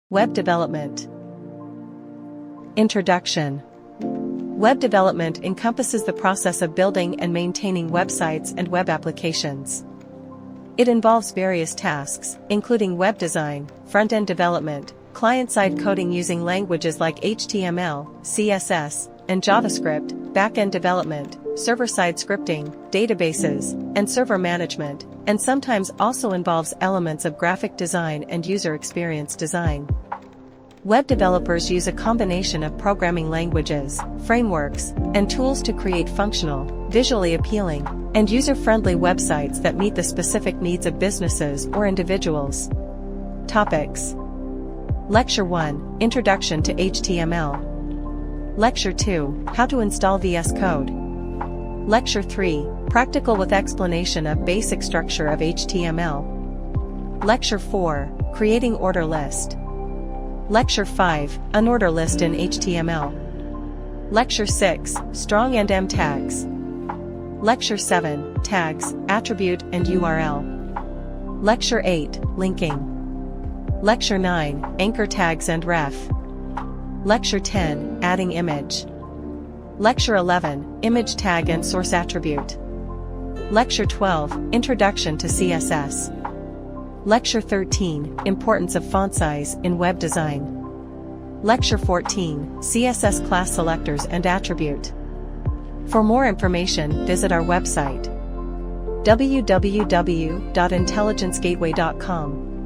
Web development. Introduction. Web development encompasses the process of building and maintaining websites and web applications. It involves various tasks, including web design, front-end development, client-side coding using languages like HTML, CSS, and JavaScript, back-end development, server-side scripting, databases, and server management, and sometimes also involves elements of graphic design and user experience design. Web developers use a combination of programming languages, frameworks, and tools to create functional, visually appealing, and user-friendly websites that meet the specific needs of businesses or individuals. Topics: Lecture 1, Introduction to HTML. Lecture 2, How to install VS Code. Lecture 3, Practical with explanation of basic structure of HTML. Lecture 4, Creating order list. Lecture 5, An order list in HTML. Lecture 6, Strong and M tags. Lecture 7, Tags, Attribute and URL. Lecture 8, Linking. Lecture 9, Anchor tags and ref. Lecture 10, Adding image. Lecture 11, Image tag and source attribute. Lecture 12, Introduction to CSS. Lecture 13, Importance of font size in web design. Lecture 14, CSS class selectors and attribute. For more information, visit our website www.intelligencegateway.com.